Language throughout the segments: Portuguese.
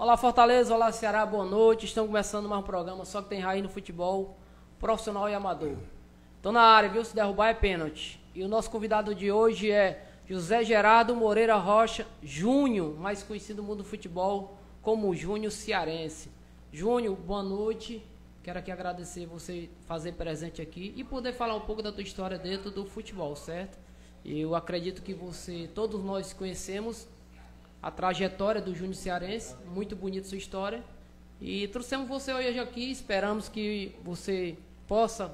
Olá Fortaleza, olá Ceará, boa noite. Estamos começando mais um programa Só que tem raiz no futebol profissional e amador. Estou na área, viu? Se derrubar é pênalti. E o nosso convidado de hoje é José Gerardo Moreira Rocha Júnior, mais conhecido no mundo do futebol como Júnior Cearense. Júnior, boa noite. Quero aqui agradecer você fazer presente aqui e poder falar um pouco da tua história dentro do futebol, certo? Eu acredito que todos nós conhecemos a trajetória do Júnior Cearense, muito bonita sua história. E trouxemos você hoje aqui, esperamos que você possa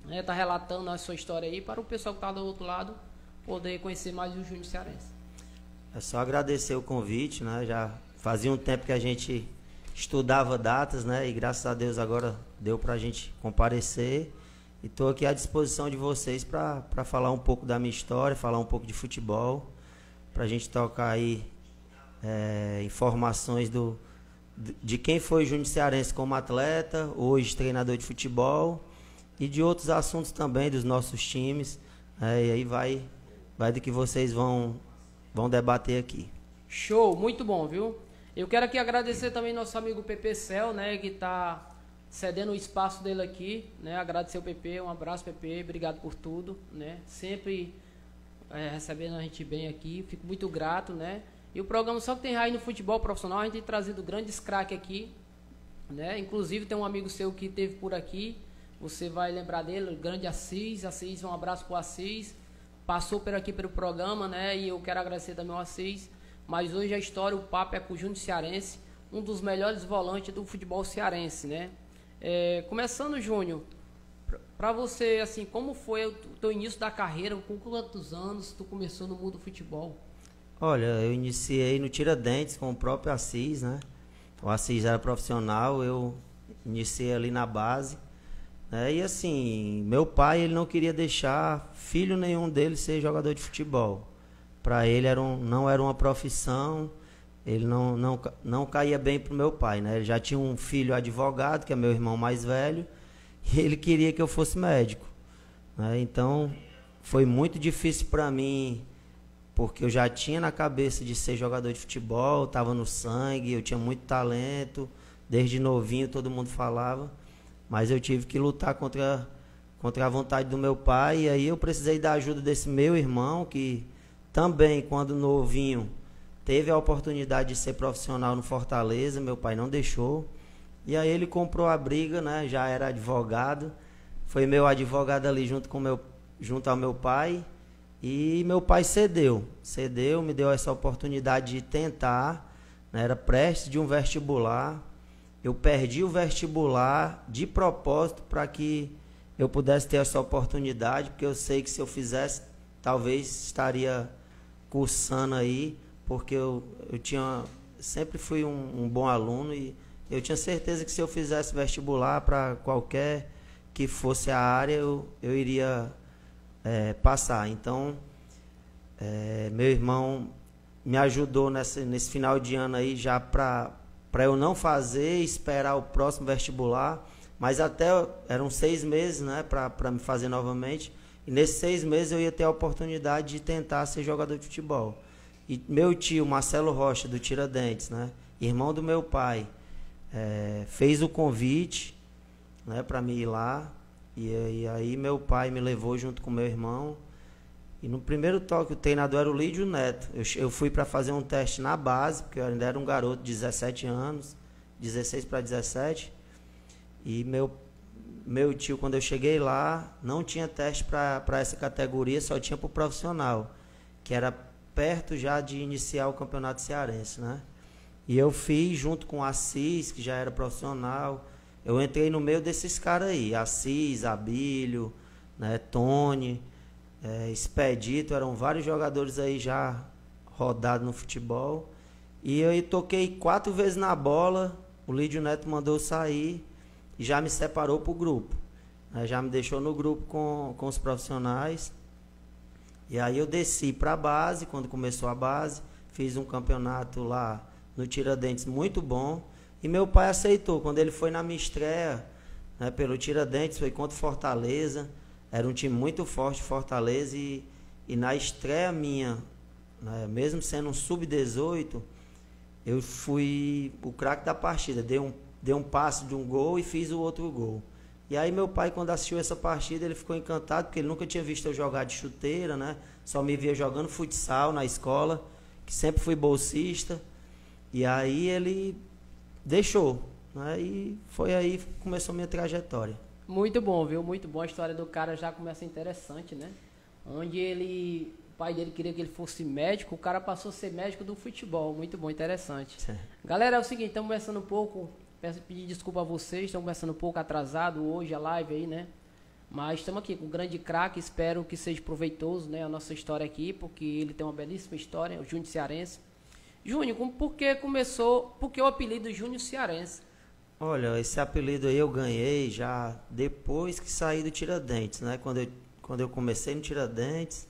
estar relatando a sua história aí para o pessoal que está do outro lado poder conhecer mais o Júnior Cearense. É só agradecer o convite, né? Já fazia um tempo que a gente estudava datas, né? E graças a Deus agora deu para a gente comparecer. E estou aqui à disposição de vocês para falar um pouco da minha história, falar um pouco de futebol, para a gente tocar aí informações de quem foi o Júnior Cearense como atleta, hoje treinador de futebol, e de outros assuntos também dos nossos times. E aí vai do que vocês vão debater aqui. Show, muito bom, viu? Eu quero aqui agradecer também nosso amigo PP Cel, né, que está cedendo o espaço dele aqui, né? Agradecer o PP, um abraço PP, obrigado por tudo, né? Sempre recebendo a gente bem aqui, fico muito grato, né? E o programa Só que tem raiz no futebol profissional, a gente tem trazido grandes craques aqui, né? Inclusive tem um amigo seu que esteve por aqui, você vai lembrar dele, o grande Assis, um abraço pro Assis, passou por aqui pelo programa, né? E eu quero agradecer também ao Assis, mas hoje a história, o papo é com o Júnior Cearense, um dos melhores volantes do futebol cearense, né? Começando, Júnior, para você, assim, como foi o teu início da carreira, com quantos anos tu começou no mundo do futebol? Olha, eu iniciei no Tiradentes com o próprio Assis, né? O Assis era profissional, eu iniciei ali na base, né? E assim, meu pai, ele não queria deixar filho nenhum dele ser jogador de futebol. Para ele não era uma profissão, ele não caía bem pro meu pai, né? Ele já tinha um filho advogado, que é meu irmão mais velho, e ele queria que eu fosse médico, né? Então, foi muito difícil para mim, porque eu já tinha na cabeça de ser jogador de futebol, estava no sangue, eu tinha muito talento, desde novinho todo mundo falava, mas eu tive que lutar contra a vontade do meu pai, e aí eu precisei da ajuda desse meu irmão, que também, quando novinho, teve a oportunidade de ser profissional no Fortaleza, meu pai não deixou, e aí ele comprou a briga, né? Já era advogado, foi meu advogado ali junto ao meu pai, e meu pai cedeu, me deu essa oportunidade de tentar, né? Era prestes de um vestibular, eu perdi o vestibular de propósito para que eu pudesse ter essa oportunidade, porque eu sei que se eu fizesse, talvez estaria cursando aí, porque eu sempre fui um bom aluno e eu tinha certeza que se eu fizesse vestibular para qualquer que fosse a área, eu iria passar. Então, meu irmão me ajudou nesse final de ano aí já para eu não fazer, esperar o próximo vestibular, mas até eram 6 meses, né, para me fazer novamente, e nesses 6 meses eu ia ter a oportunidade de tentar ser jogador de futebol. E meu tio, Marcelo Rocha, do Tiradentes, né, irmão do meu pai, fez o convite, né, para mim ir lá. E aí meu pai me levou junto com meu irmão. E no primeiro toque o treinador era o Lídio Neto. Eu fui para fazer um teste na base, porque eu ainda era um garoto de 17 anos, 16 para 17. E meu tio, quando eu cheguei lá, não tinha teste para essa categoria, só tinha para o profissional, que era perto já de iniciar o campeonato cearense, né? E eu fiz junto com o Assis, que já era profissional. Eu entrei no meio desses caras aí, Assis, Abílio, né, Tony, Expedito, eram vários jogadores aí já rodados no futebol. E eu toquei 4 vezes na bola, o Lídio Neto mandou sair e já me separou pro grupo. Já me deixou no grupo com os profissionais. E aí eu desci para a base, quando começou a base, fiz um campeonato lá no Tiradentes muito bom. E meu pai aceitou. Quando ele foi na minha estreia, né, pelo Tiradentes, foi contra o Fortaleza. Era um time muito forte, Fortaleza. E na estreia minha, né, mesmo sendo um sub-18, eu fui o craque da partida. Dei um passe de um gol e fiz o outro gol. E aí meu pai, quando assistiu essa partida, ele ficou encantado, porque ele nunca tinha visto eu jogar de chuteira, né? Só me via jogando futsal na escola, que sempre fui bolsista. E aí ele deixou, né? E foi aí que começou a minha trajetória. Muito bom, viu? Muito bom. A história do cara já começa interessante, né? Onde o pai dele queria que ele fosse médico, o cara passou a ser médico do futebol. Muito bom, interessante. Sim. Galera, é o seguinte, estamos conversando um pouco, pedir desculpa a vocês, estamos conversando um pouco atrasado hoje, a live aí, né? Mas estamos aqui com o grande craque, espero que seja proveitoso, né, a nossa história aqui, porque ele tem uma belíssima história, o Júnior Cearense. Júnior, por que o apelido Júnior Cearense? Olha, esse apelido aí eu ganhei já depois que saí do Tiradentes, né? Quando eu comecei no Tiradentes,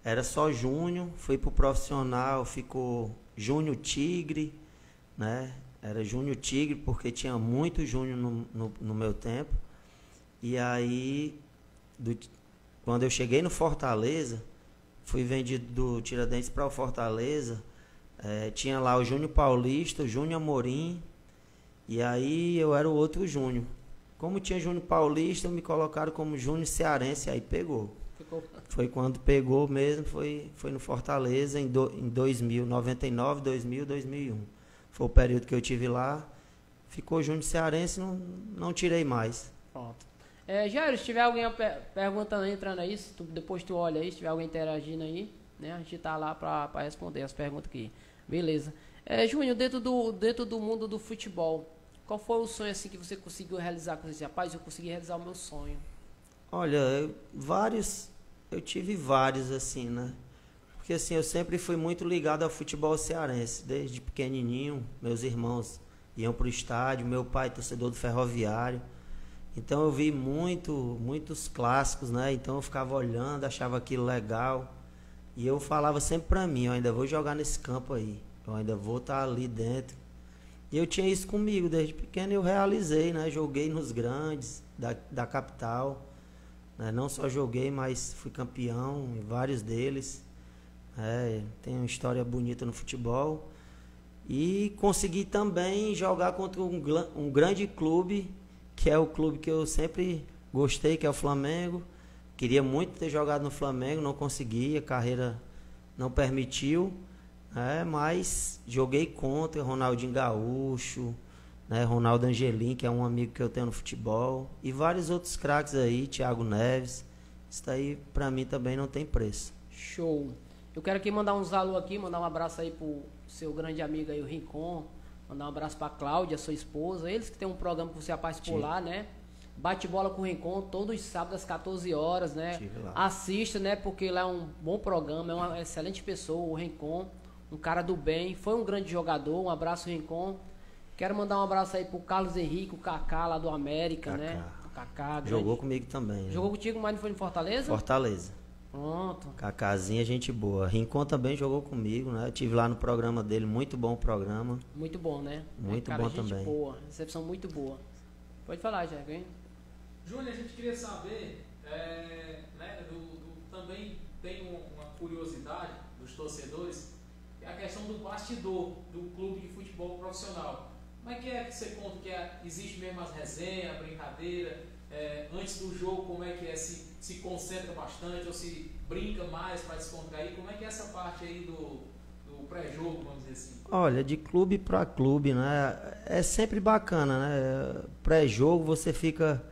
era só Júnior, fui pro profissional, ficou Júnior Tigre, né? Era Júnior Tigre porque tinha muito Júnior no meu tempo. E aí, quando eu cheguei no Fortaleza, fui vendido do Tiradentes para o Fortaleza, tinha lá o Júnior Paulista, o Júnior Amorim, e aí eu era o outro Júnior. Como tinha Júnior Paulista, me colocaram como Júnior Cearense, aí pegou. Foi quando pegou mesmo, foi no Fortaleza em 2000, 99, 2000, 2001. Foi o período que eu tive lá, ficou Júnior Cearense, não tirei mais. Pronto. Jair, se tiver alguém perguntando, entrando aí, depois tu olha aí, se tiver alguém interagindo aí, né, a gente tá lá para responder as perguntas aqui. Beleza. Júnior, dentro do mundo do futebol, qual foi o sonho assim que você conseguiu realizar? Que você disse, rapaz, eu consegui realizar o meu sonho. Olha, eu tive vários assim, né? Porque assim, eu sempre fui muito ligado ao futebol cearense, desde pequenininho, meus irmãos iam pro estádio, meu pai torcedor do Ferroviário. Então eu vi muitos clássicos, né? Então eu ficava olhando, achava aquilo legal. E eu falava sempre pra mim, eu ainda vou jogar nesse campo aí. Eu ainda vou estar ali dentro. E eu tinha isso comigo, desde pequeno eu realizei, né? Joguei nos grandes da capital. Né? Não só joguei, mas fui campeão em vários deles. Tenho uma história bonita no futebol. E consegui também jogar contra um grande clube, que é o clube que eu sempre gostei, que é o Flamengo. Queria muito ter jogado no Flamengo, não consegui, a carreira não permitiu. Mas joguei contra Ronaldinho Gaúcho, né, Ronaldo Angelim, que é um amigo que eu tenho no futebol, e vários outros craques aí, Thiago Neves. Isso aí pra mim também não tem preço. Show. Eu quero aqui mandar uns alô aqui, mandar um abraço aí pro seu grande amigo aí, o Rincon, mandar um abraço pra Cláudia, sua esposa, eles que tem um programa que você participou lá, né? Bate bola com o Rincon todos os sábados às 14 horas, né? Assista, né? Porque lá é um bom programa, é uma excelente pessoa, o Rincon. Um cara do bem, foi um grande jogador. Um abraço, Rincon. Quero mandar um abraço aí pro Carlos Henrique, o Kaká lá do América, Kaká. né? O Kaká, jogou comigo também. Jogou contigo, mas não foi em Fortaleza? Fortaleza. Pronto. Kakázinha, gente boa. Rincon também jogou comigo, né? Eu tive lá no programa dele, muito bom o programa. Muito bom, né? Muito cara, bom gente também. Boa, recepção muito boa. Pode falar, Jair, hein? Júnior, a gente queria saber, né, também tem uma curiosidade dos torcedores, a questão do bastidor do clube de futebol profissional. Como é que você conta que existe mesmo as resenhas, a brincadeira, antes do jogo, como é que se concentra bastante ou se brinca mais para descontrair? Como é que é essa parte aí do pré-jogo, vamos dizer assim? Olha, de clube para clube, né? É sempre bacana, né? Pré-jogo você fica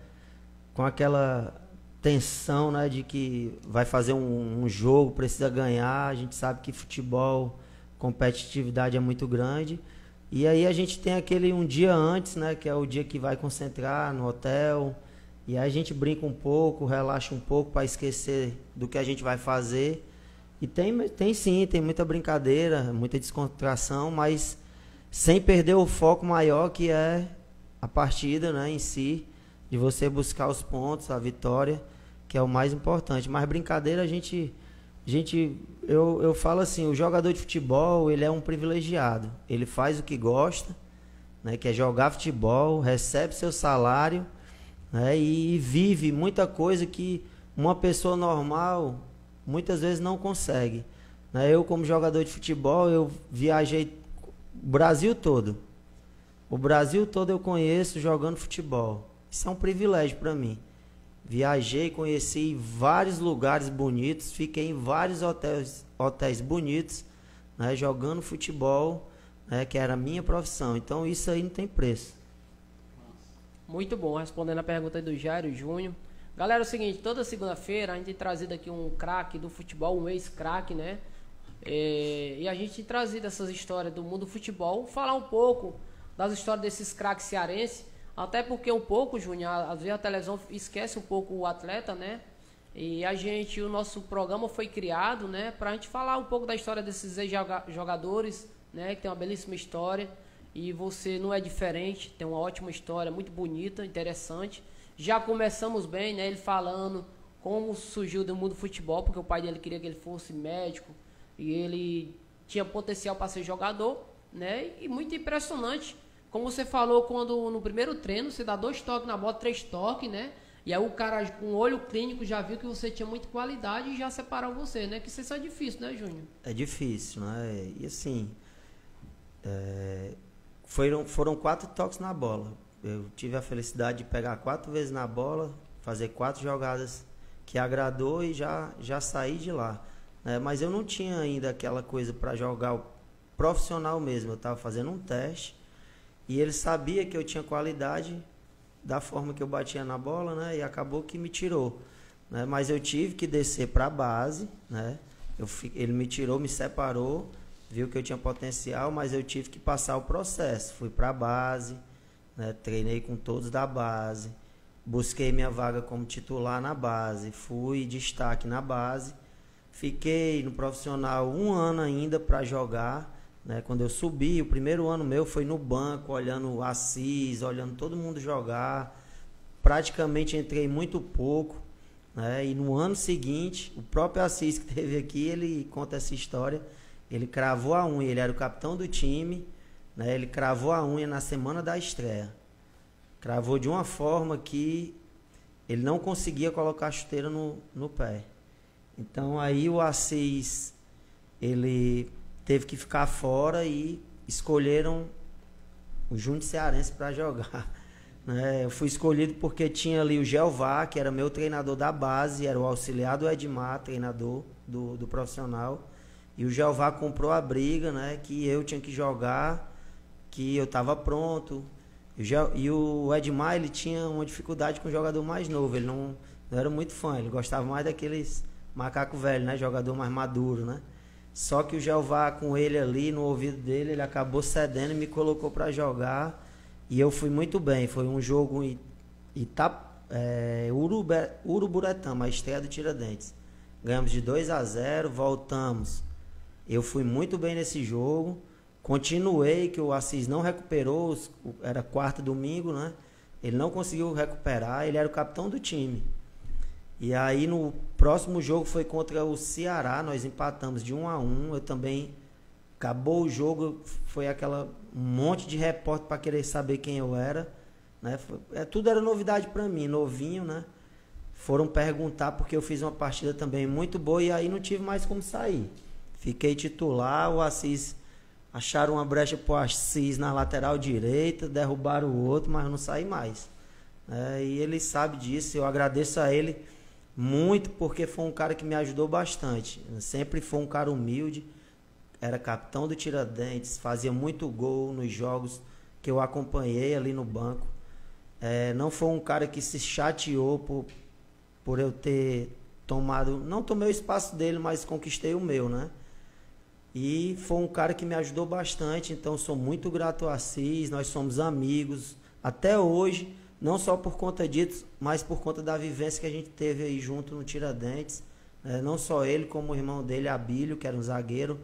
com aquela tensão, né? De que vai fazer um jogo, precisa ganhar. A gente sabe que futebol, competitividade é muito grande. E aí a gente tem aquele um dia antes, né? Que é o dia que vai concentrar no hotel. E aí a gente brinca um pouco, relaxa um pouco para esquecer do que a gente vai fazer. E tem sim, tem muita brincadeira, muita descontração, mas sem perder o foco maior que é a partida, né, em si, de você buscar os pontos, a vitória, que é o mais importante. Mas brincadeira eu falo assim, o jogador de futebol, ele é um privilegiado. Ele faz o que gosta, né, que é jogar futebol, recebe seu salário, né, e vive muita coisa que uma pessoa normal muitas vezes não consegue. Né? Eu, como jogador de futebol, eu viajei Brasil todo. O Brasil todo eu conheço jogando futebol. Isso é um privilégio para mim. Viajei, conheci vários lugares bonitos, fiquei em vários hotéis bonitos, né, jogando futebol, né, que era a minha profissão. Então isso aí não tem preço. Muito bom, respondendo a pergunta do Jairo Júnior. Galera, é o seguinte, toda segunda-feira a gente tem trazido aqui um craque do futebol, um ex-craque, né? E a gente tem trazido essas histórias do mundo do futebol, falar um pouco das histórias desses craques cearenses, até porque um pouco, Júnior, às vezes a televisão esquece um pouco o atleta, né? E o nosso programa foi criado, né, pra gente falar um pouco da história desses ex-jogadores, né, que tem uma belíssima história, e você não é diferente, tem uma ótima história, muito bonita, interessante. Já começamos bem, né, ele falando como surgiu do mundo do futebol, porque o pai dele queria que ele fosse médico, e ele tinha potencial para ser jogador, né, e muito impressionante. Como você falou, quando no primeiro treino você dá 2 toques na bola, 3 toques, né? E aí o cara com o olho clínico já viu que você tinha muita qualidade e já separou você, né? Que isso é difícil, né, Júnior? É difícil, né? E assim, foram 4 toques na bola. Eu tive a felicidade de pegar 4 vezes na bola, fazer 4 jogadas que agradou e já saí de lá, né? Mas eu não tinha ainda aquela coisa para jogar o profissional mesmo. Eu estava fazendo um teste. E ele sabia que eu tinha qualidade da forma que eu batia na bola, né? E acabou que me tirou, né? Mas eu tive que descer para a base, né? Ele me tirou, me separou, viu que eu tinha potencial, mas eu tive que passar o processo. Fui para a base, né? Treinei com todos da base, busquei minha vaga como titular na base, fui destaque na base, fiquei no profissional 1 ano ainda para jogar. Né, quando eu subi, o primeiro ano meu foi no banco, olhando o Assis, olhando todo mundo jogar. Praticamente entrei muito pouco, né, e no ano seguinte, o próprio Assis que teve aqui, ele conta essa história. Ele cravou a unha, ele era o capitão do time, né, ele cravou a unha na semana da estreia. Cravou de uma forma que ele não conseguia colocar a chuteira no pé. Então aí o Assis, ele teve que ficar fora e escolheram o Júnior Cearense para jogar, né? Eu fui escolhido porque tinha ali o Jeová, que era meu treinador da base, era o auxiliar do Edmar, treinador do profissional, e o Jeová comprou a briga, né, que eu tinha que jogar, que eu estava pronto. E o Edmar, ele tinha uma dificuldade com o jogador mais novo, ele não era muito fã, ele gostava mais daqueles macaco velho, né, jogador mais maduro, né? Só que o Jeová, com ele ali no ouvido dele, ele acabou cedendo e me colocou para jogar. E eu fui muito bem. Foi um jogo em Uruburetama, a estreia do Tiradentes. Ganhamos de 2-0, voltamos. Eu fui muito bem nesse jogo. Continuei, que o Assis não recuperou, era quarta domingo, né? Ele não conseguiu recuperar, ele era o capitão do time. E aí no próximo jogo foi contra o Ceará, nós empatamos de 1-1, eu também, acabou o jogo, foi um monte de repórter para querer saber quem eu era, né? Tudo era novidade para mim, novinho, né? Foram perguntar porque eu fiz uma partida também muito boa e aí não tive mais como sair. Fiquei titular, o Assis, acharam uma brecha pro Assis na lateral direita, derrubaram o outro, mas eu não saí mais. E ele sabe disso, eu agradeço a ele muito, porque foi um cara que me ajudou bastante. Sempre foi um cara humilde, era capitão do Tiradentes, fazia muito gol nos jogos que eu acompanhei ali no banco. Não foi um cara que se chateou por eu ter tomado, não tomei o espaço dele, mas conquistei o meu, né? E foi um cara que me ajudou bastante, então sou muito grato ao Assis, nós somos amigos até hoje. Não só por conta disso, mas por conta da vivência que a gente teve aí junto no Tiradentes. Não só ele, como o irmão dele, Abílio, que era um zagueiro,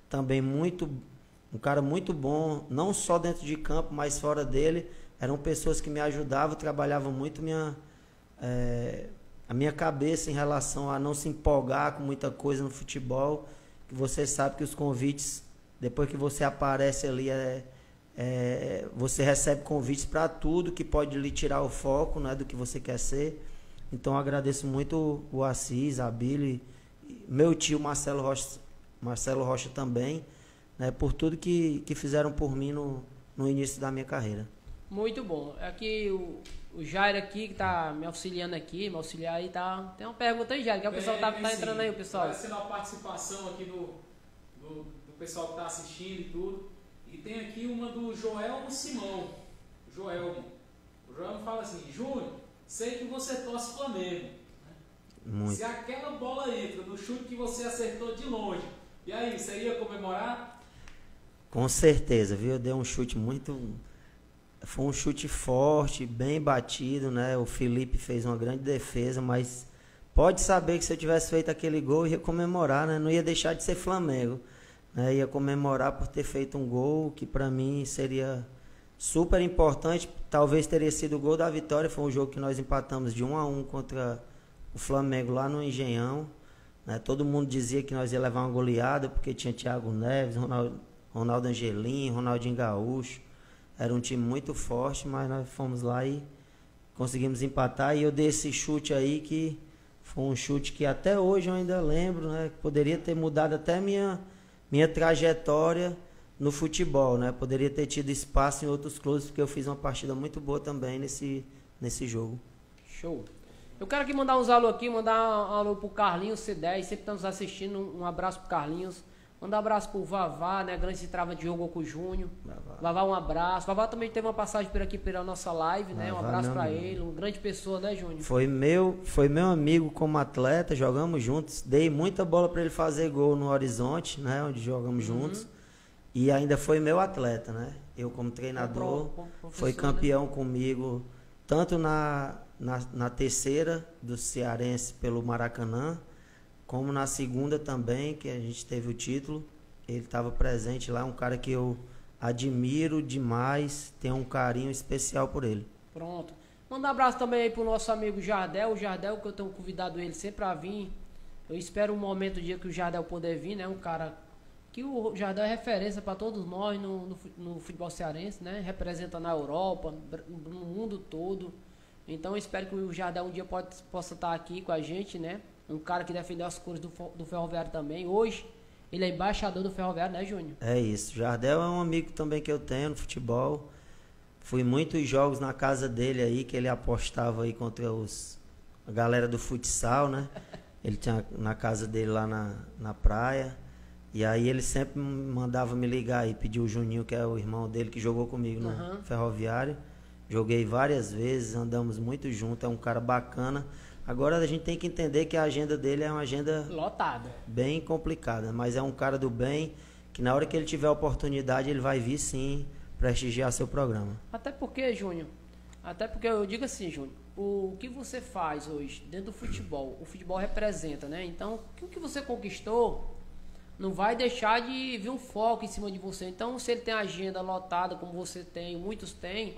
também um cara muito bom, não só dentro de campo, mas fora dele. Eram pessoas que me ajudavam, trabalhavam muito a minha cabeça em relação a não se empolgar com muita coisa no futebol. Que você sabe que os convites, depois que você aparece ali, você recebe convites para tudo que pode lhe tirar o foco, né, do que você quer ser. Então eu agradeço muito o Assis, a Billy, meu tio Marcelo Rocha também, né, por tudo que fizeram por mim no início da minha carreira. Muito bom. Aqui o Jair aqui, que tá me auxiliando aqui, me auxiliar aí, tá. Tem uma pergunta aí, Jair, que o pessoal tá entrando aí, o pessoal. Vai ser uma participação aqui do pessoal que tá assistindo e tudo. E tem aqui uma do Joelmo Simão. O Joelmo fala assim: Júnior, sei que você torce Flamengo. Muito. Se aquela bola entra no chute que você acertou de longe, e aí, você ia comemorar? Com certeza, viu? Eu dei um chute muito... Foi um chute forte, bem batido, né? O Felipe fez uma grande defesa, mas pode saber que se eu tivesse feito aquele gol, eu ia comemorar, né? Não ia deixar de ser Flamengo, né? Ia comemorar por ter feito um gol que para mim seria super importante. Talvez teria sido o gol da vitória. Foi um jogo que nós empatamos de 1-1 contra o Flamengo lá no Engenhão, né? Todo mundo dizia que nós ia levar uma goleada porque tinha Thiago Neves, Ronaldo Angelim, Ronaldinho Gaúcho. Era um time muito forte, mas nós fomos lá e conseguimos empatar. E eu dei esse chute aí, que foi um chute que até hoje eu ainda lembro, né? Poderia ter mudado até minha trajetória no futebol, né? Poderia ter tido espaço em outros clubes, porque eu fiz uma partida muito boa também nesse jogo. Show. Eu quero aqui mandar uns alô aqui, mandar um alô pro Carlinhos C10, sempre tá nos assistindo. Um abraço pro Carlinhos. Mandar um abraço pro Vavá, né? Grande trava de jogo com o Júnior. Vavá, um abraço. Vavá também teve uma passagem por aqui pela nossa live, né? Um abraço pra ele. Uma grande pessoa, né, Júnior? Foi meu amigo como atleta, jogamos juntos. Dei muita bola para ele fazer gol no Horizonte, né? Onde jogamos juntos. E ainda foi meu atleta, né? Eu como treinador, foi campeão comigo, tanto na terceira do Cearense pelo Maracanã, como na segunda também, que a gente teve o título. Ele estava presente lá, um cara que eu admiro demais, tenho um carinho especial por ele. Pronto. Manda um abraço também aí pro nosso amigo Jardel. O Jardel, que eu tenho convidado ele sempre a vir. Eu espero um momento, o dia que o Jardel puder vir, né? Um cara que o Jardel é referência para todos nós no futebol cearense, né? Representa na Europa, no mundo todo. Então eu espero que o Jardel um dia possa estar aqui com a gente, né? Um cara que defendeu as cores do Ferroviário também. Hoje, ele é embaixador do Ferroviário, né, Júnior? É isso. Jardel é um amigo também que eu tenho no futebol. Fui muitos jogos na casa dele aí, que ele apostava aí contra a galera do futsal, né? Ele tinha na casa dele lá na praia. E aí ele sempre mandava me ligar e pedir o Juninho, que é o irmão dele, que jogou comigo no Ferroviário. Joguei várias vezes, andamos muito juntos, é um cara bacana. Agora a gente tem que entender que a agenda dele é uma agenda lotada, bem complicada, mas é um cara do bem, que na hora que ele tiver a oportunidade, ele vai vir sim prestigiar seu programa. Até porque, Júnior, eu digo assim, Júnior, o que você faz hoje dentro do futebol, o futebol representa, né? Então, o que você conquistou não vai deixar de vir um foco em cima de você. Então, se ele tem a agenda lotada, como você tem, muitos têm,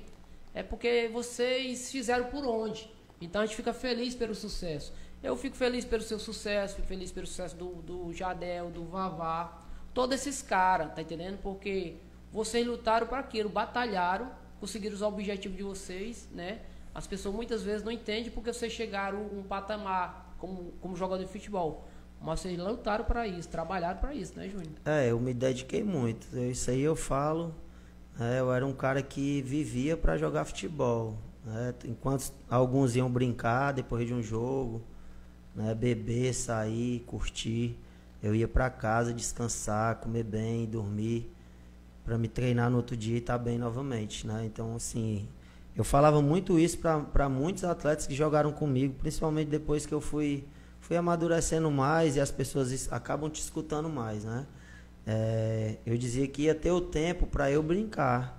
é porque vocês fizeram por onde. Então a gente fica feliz pelo sucesso. Eu fico feliz pelo seu sucesso, fico feliz pelo sucesso do Jardel, do Vavá, todos esses caras, tá entendendo? Porque vocês lutaram para aquilo, batalharam, conseguiram os objetivos de vocês, né? As pessoas muitas vezes não entendem porque vocês chegaram um patamar como jogador de futebol. Mas vocês lutaram para isso, trabalharam para isso, né, Júnior? Eu me dediquei muito. Isso aí eu falo. Eu era um cara que vivia para jogar futebol. Enquanto alguns iam brincar depois de um jogo, né, beber, sair, curtir, eu ia para casa descansar, comer bem, dormir, para me treinar no outro dia e estar bem novamente, né? Então, assim, eu falava muito isso para muitos atletas que jogaram comigo, principalmente depois que eu fui amadurecendo mais e as pessoas acabam te escutando mais, né? Eu dizia que ia ter o tempo para eu brincar.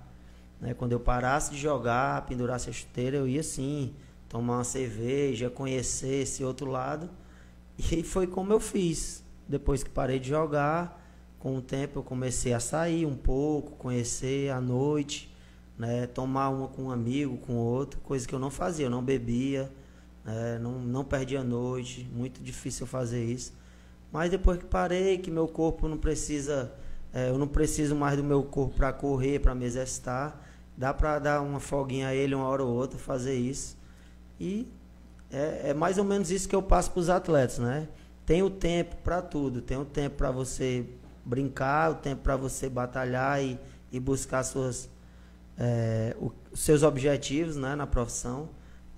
Quando eu parasse de jogar, pendurasse a chuteira, eu ia sim tomar uma cerveja, conhecer esse outro lado. E foi como eu fiz. Depois que parei de jogar, com o tempo eu comecei a sair um pouco, conhecer à noite, né? Tomar uma com um amigo, com outro, coisa que eu não fazia, eu não bebia, não perdia a noite, muito difícil eu fazer isso. Mas depois que parei, que meu corpo não precisa, eu não preciso mais do meu corpo para correr, para me exercitar, dá para dar uma folguinha a ele uma hora ou outra, fazer isso. E é mais ou menos isso que eu passo para os atletas, né? Tem o tempo para tudo, tem o tempo para você brincar, o tempo para você batalhar e buscar os seus objetivos, né, na profissão.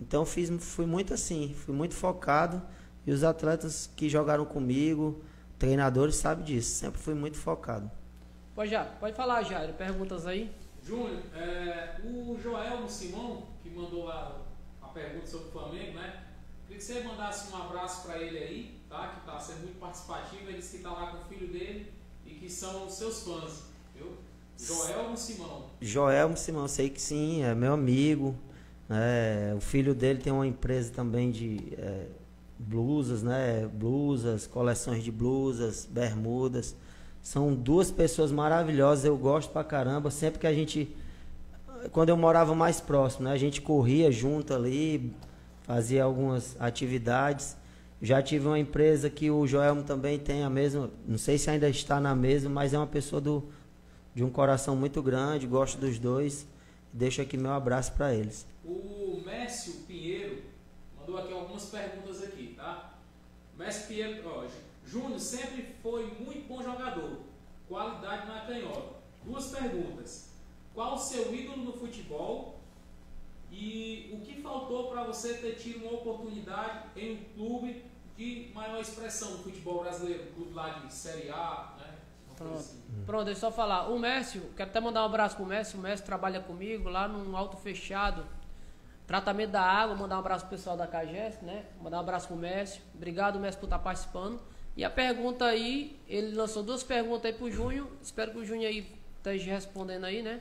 Então fui muito assim, fui muito focado, e os atletas que jogaram comigo, treinadores, sabem disso, sempre fui muito focado. Pode falar, Jair, perguntas aí. Júnior, o Joelmo Simão, que mandou a pergunta sobre o Flamengo, né? Queria que você mandasse um abraço para ele aí, tá? Que está sendo muito participativo. Ele disse que está lá com o filho dele e que são os seus fãs, viu? Joelmo Simão. Joelmo Simão, sei que sim, é meu amigo. O filho dele tem uma empresa também de blusas, né? Blusas, coleções de blusas, bermudas. São duas pessoas maravilhosas, eu gosto pra caramba. Sempre que quando eu morava mais próximo, né? A gente corria junto ali, fazia algumas atividades. Já tive uma empresa que o Joelmo também tem a mesma, não sei se ainda está na mesma, mas é uma pessoa de um coração muito grande, gosto dos dois. Deixo aqui meu abraço para eles. O Mércio Pinheiro mandou aqui algumas perguntas aqui, tá? Mércio Pinheiro, Júnior sempre foi muito bom jogador, qualidade na canhota. Duas perguntas. Qual o seu ídolo no futebol? E o que faltou para você ter tido uma oportunidade em um clube de maior expressão no futebol brasileiro? Um clube lá de Série A, né? Pronto, deixa eu só falar. O Mércio, quero até mandar um abraço pro Mércio. O Mércio trabalha comigo lá num alto fechado, tratamento da água. Mandar um abraço pro pessoal da CAGES, né? Mandar um abraço pro Mércio. Obrigado, Mércio, por estar participando. E a pergunta aí, ele lançou duas perguntas aí pro Júnior. Espero que o Júnior aí esteja respondendo aí, né?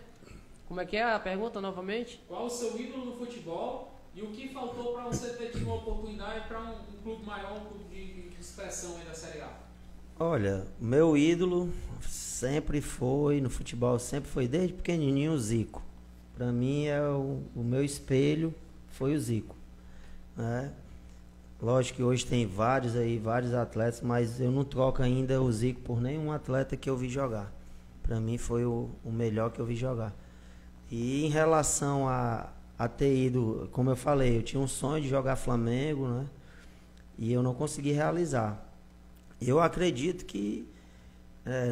Como é que é a pergunta novamente? Qual o seu ídolo no futebol e o que faltou para você ter tido uma oportunidade para um clube maior, um clube de expressão aí da Série A? Olha, meu ídolo sempre foi, no futebol sempre foi, desde pequenininho, o Zico. Para mim, o meu espelho foi o Zico, né? Lógico que hoje tem vários atletas, mas eu não troco ainda o Zico por nenhum atleta que eu vi jogar. Para mim foi o melhor que eu vi jogar. E em relação a ter ido, como eu falei, eu tinha um sonho de jogar Flamengo, né? E eu não consegui realizar. Eu acredito que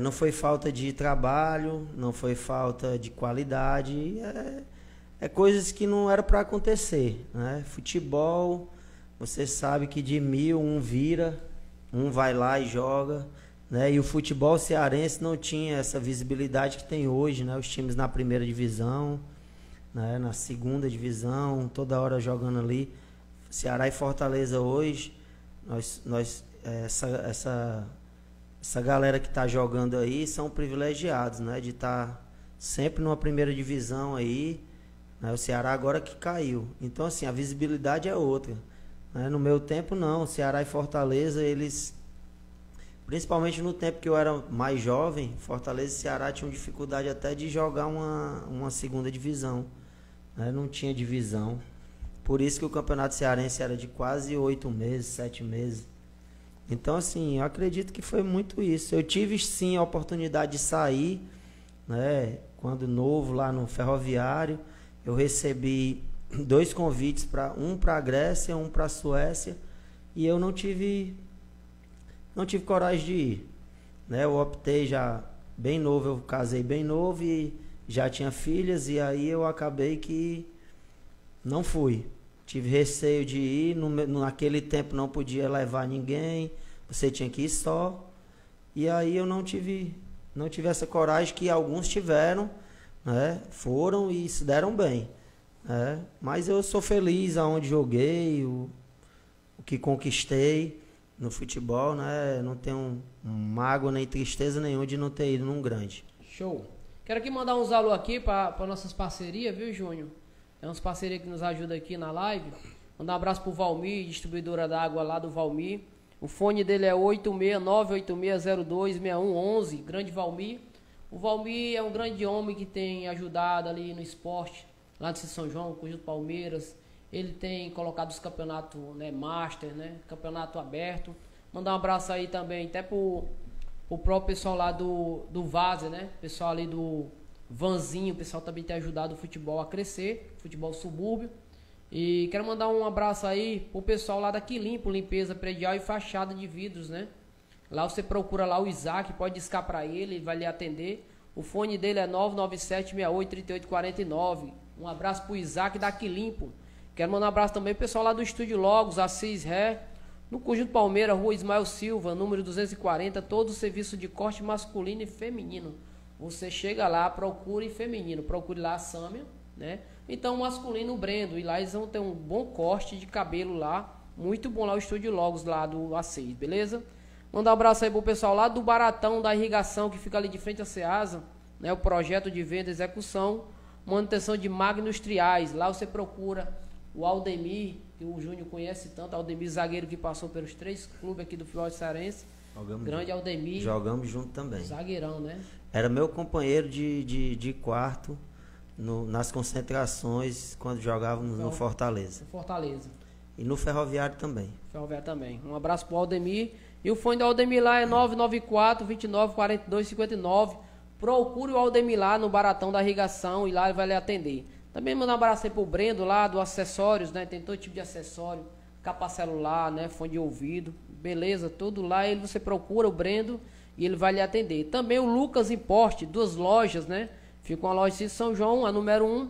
não foi falta de trabalho, não foi falta de qualidade, coisas que não era para acontecer, né? Futebol, você sabe que de 1000, um vira, um vai lá e joga, né? E o futebol cearense não tinha essa visibilidade que tem hoje, né? Os times na primeira divisão, né? Na segunda divisão, toda hora jogando ali. Ceará e Fortaleza hoje, essa galera que está jogando aí são privilegiados, né? De estar sempre numa primeira divisão aí, né? O Ceará agora que caiu. Então, assim, a visibilidade é outra, né? No meu tempo, não. Ceará e Fortaleza, eles... Principalmente no tempo que eu era mais jovem, Fortaleza e Ceará tinham dificuldade até de jogar uma segunda divisão, né? Não tinha divisão. Por isso que o campeonato cearense era de quase 8 meses, 7 meses. Então, assim, eu acredito que foi muito isso. Eu tive, sim, a oportunidade de sair, né? Quando novo, lá no Ferroviário, eu recebi 2 convites, um para a Grécia, um para a Suécia, e eu não tive coragem de ir, né? Eu optei já bem novo, eu casei bem novo e já tinha filhas, e aí eu acabei que não fui. Tive receio de ir, naquele tempo não podia levar ninguém, você tinha que ir só. E aí eu não tive essa coragem que alguns tiveram, né? Foram e se deram bem, né? Mas eu sou feliz aonde joguei, o que conquistei no futebol, né? Não tenho mágoa nem tristeza nenhuma de não ter ido num grande. Show. Quero aqui mandar uns alô aqui para nossas parcerias, viu, Júnior? É umas parcerias que nos ajudam aqui na live. Mandar um abraço pro Valmir, distribuidora da água lá do Valmir. O fone dele é 86986026111, grande Valmir. O Valmir é um grande homem que tem ajudado ali no esporte, lá de São João, Conjunto Palmeiras. Ele tem colocado os campeonatos, né, Master, né, campeonato aberto. Mandar um abraço aí também, até pro próprio pessoal lá do Vaza, né, pessoal ali do Vanzinho, o pessoal também tem ajudado o futebol a crescer, futebol subúrbio. E quero mandar um abraço aí pro pessoal lá da Quilimpo, limpeza predial e fachada de vidros, né? Lá você procura lá o Isaac, pode discar para ele vai lhe atender. O fone dele é 997683849. Um abraço pro Isaac daqui limpo. Quero mandar um abraço também pro pessoal lá do Estúdio Logos, Assis Ré, no Conjunto Palmeira, Rua Ismael Silva, número 240, todo o serviço de corte masculino e feminino. Você chega lá, procure feminino, procure lá a Sâmia, né? Então masculino o Brendo, e lá eles vão ter um bom corte de cabelo lá, muito bom lá o Estúdio Logos lá do A6, beleza? Mandar um abraço aí pro pessoal lá do Baratão da Irrigação, que fica ali de frente à Ceasa, né? O projeto de venda e execução, manutenção de magnostriais. Lá você procura o Aldemir, que o Júnior conhece tanto, Aldemir zagueiro que passou pelos 3 clubes aqui do futebol cearense. Grande Aldemir. Jogamos junto também. Zagueirão, né? Era meu companheiro de quarto nas concentrações quando jogávamos no Fortaleza. No Fortaleza. E no Ferroviário também. Ferroviário também. Um abraço pro Aldemir. E o fone do Aldemir lá é 994-29-42-59. Procure o Aldemir lá no Baratão da Irrigação e lá ele vai lhe atender. Também mandar um abraço aí pro Brendo lá do acessórios, né? Tem todo tipo de acessório, capa celular, né? Fone de ouvido, beleza, tudo lá. Ele você procura o Brendo e ele vai lhe atender. Também o Lucas Importe, 2 lojas, né? Fica uma loja de São João, a número 1,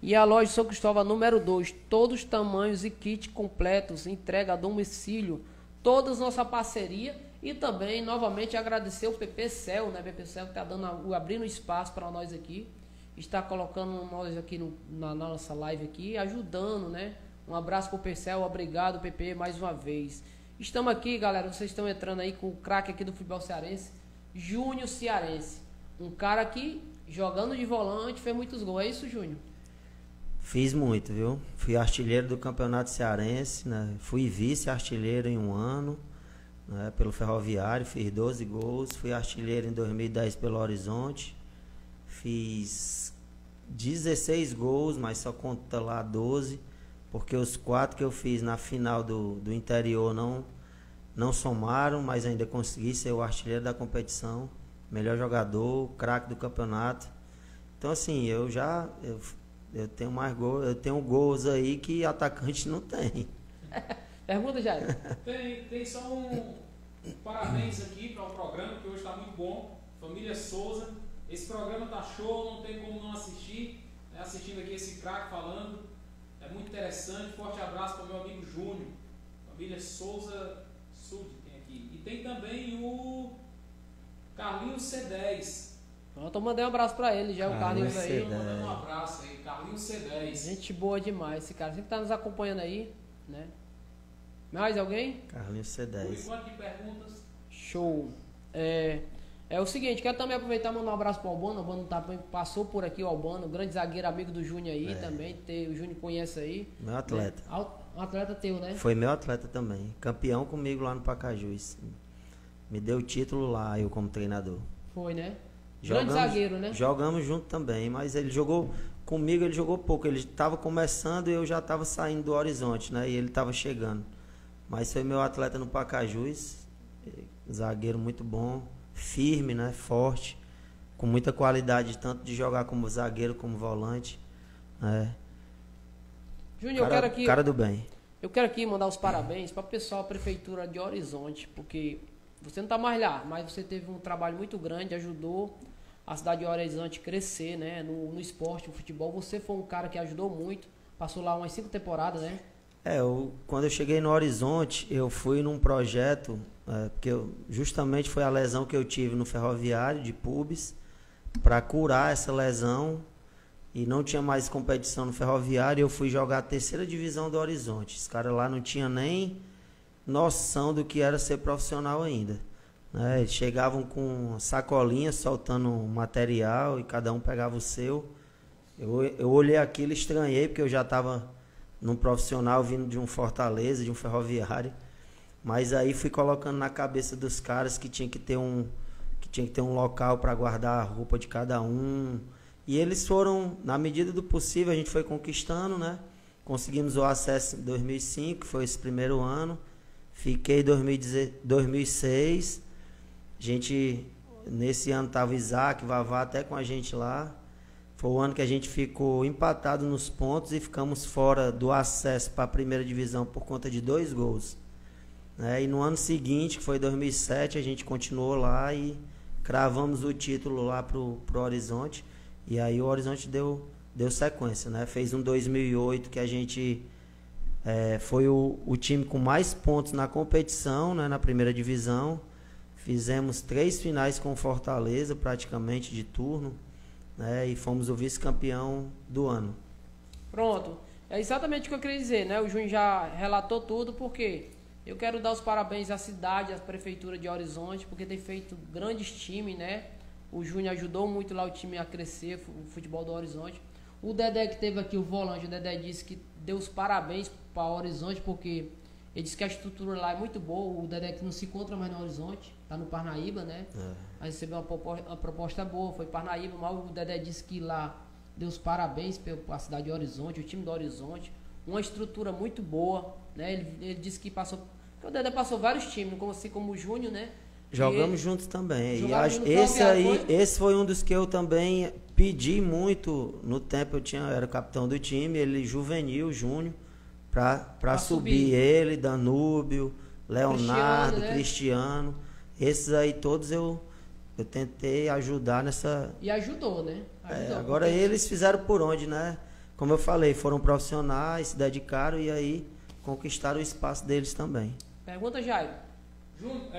e a loja de São Cristóvão, a número 2. Todos os tamanhos e kit completos, entrega a domicílio, todas nossa parceria. E também, novamente, agradecer o PP Cel, né? PP Cel que está abrindo espaço para nós aqui. Está colocando nós aqui na nossa live aqui, ajudando, né? Um abraço pro Percel, obrigado PP mais uma vez. Estamos aqui, galera, vocês estão entrando aí com o craque aqui do futebol cearense, Júnior Cearense. Um cara que, jogando de volante, fez muitos gols. É isso, Júnior? Fiz muito, viu? Fui artilheiro do Campeonato Cearense, né? Fui vice-artilheiro em um ano, né? Pelo Ferroviário, fiz 12 gols. Fui artilheiro em 2010 pelo Horizonte. Fiz 16 gols, mas só conta lá 12, porque os 4 que eu fiz na final do interior não somaram, mas ainda consegui ser o artilheiro da competição, melhor jogador, craque do campeonato. Então assim, eu tenho mais gols, eu tenho gols aí que atacante não tem. Pergunta, Jair. Tem só um parabéns aqui para o programa, que hoje está muito bom. Família Souza. Esse programa tá show, não tem como não assistir, né? Assistindo aqui esse craque falando, é muito interessante. Forte abraço para o meu amigo Júnior, família Souza Sud tem aqui. E tem também o Carlinhos C10. Pronto, eu mandei um abraço para ele, já o Carlinhos aí. Mandando um abraço aí, Carlinhos C10. Gente boa demais, esse cara sempre tá nos acompanhando aí, né? Mais alguém? Carlinhos C10. Por enquanto de perguntas. Show. É o seguinte, quero também aproveitar e mandar um abraço pro Albano. O Albano passou por aqui, o Albano, grande zagueiro, amigo do Júnior aí também. O Júnior conhece aí. Meu atleta. Né? Um atleta teu, né? Foi meu atleta também. Campeão comigo lá no Pacajus. Me deu o título lá, eu como treinador. Foi, né? Grande zagueiro, né? Jogamos junto também, mas ele jogou comigo, ele jogou pouco. Ele estava começando e eu já estava saindo do Horizonte, né? E ele estava chegando. Mas foi meu atleta no Pacajus. Zagueiro muito bom. Firme, né? Forte, com muita qualidade, tanto de jogar como zagueiro, como volante. Júnior, cara do bem. Eu quero aqui mandar os parabéns para o pessoal da Prefeitura de Horizonte, porque você não está mais lá, mas você teve um trabalho muito grande, ajudou a cidade de Horizonte a crescer, né? No esporte, no futebol. Você foi um cara que ajudou muito, passou lá umas 5 temporadas, né? Quando eu cheguei no Horizonte, eu fui num projeto, porque justamente foi a lesão que eu tive no Ferroviário de pubis, para curar essa lesão, e não tinha mais competição no Ferroviário, eu fui jogar a 3ª divisão do Horizonte. Os caras lá não tinham nem noção do que era ser profissional ainda, né? Eles chegavam com sacolinha, soltando material, e cada um pegava o seu. Eu olhei aquilo e estranhei, porque eu já estava num profissional vindo de um Fortaleza, de um Ferroviário, mas aí fui colocando na cabeça dos caras que tinha que ter um local para guardar a roupa de cada um, e eles foram, na medida do possível, a gente foi conquistando, né? Conseguimos o acesso em 2005, foi esse primeiro ano, fiquei em 2006, nesse ano tava Isaac, Vavá até com a gente lá. Foi o ano que a gente ficou empatado nos pontos e ficamos fora do acesso para a 1ª divisão por conta de 2 gols. né? E no ano seguinte, que foi 2007, a gente continuou lá e cravamos o título lá pro Horizonte. E aí o Horizonte deu sequência, né? Fez um 2008 que a gente foi o time com mais pontos na competição, né? Na primeira divisão. Fizemos 3 finais com Fortaleza, praticamente de turno, né? E fomos o vice-campeão do ano. Pronto. É exatamente o que eu queria dizer, né? O Júnior já relatou tudo, porque eu quero dar os parabéns à cidade, à prefeitura de Horizonte, porque tem feito grandes times, né? O Júnior ajudou muito lá o time a crescer, o futebol do Horizonte. O Dedé que teve aqui, o volante, o Dedé disse que deu os parabéns para o Horizonte, porque ele disse que a estrutura lá é muito boa. O Dedé que não se encontra mais no Horizonte, tá no Parnaíba, né? Aí recebeu uma proposta boa, foi Parnaíba, mas o Dedé disse que lá deu os parabéns para a cidade de Horizonte, o time do Horizonte. Uma estrutura muito boa, né? Ele disse que passou... Porque o Dedé passou vários times, assim como o Júnior, né? Jogamos juntos também. E esse foi um dos que eu também pedi muito no tempo. Eu era o capitão do time, ele juvenil, Júnior, para subir. Ele, Danúbio, Leonardo, Cristiano. Esses aí todos eu tentei ajudar nessa... E ajudou, né? Agora eles fizeram por onde, né? Como eu falei, foram profissionais, se dedicaram e aí conquistaram o espaço deles também. Pergunta, Jair. Júnior,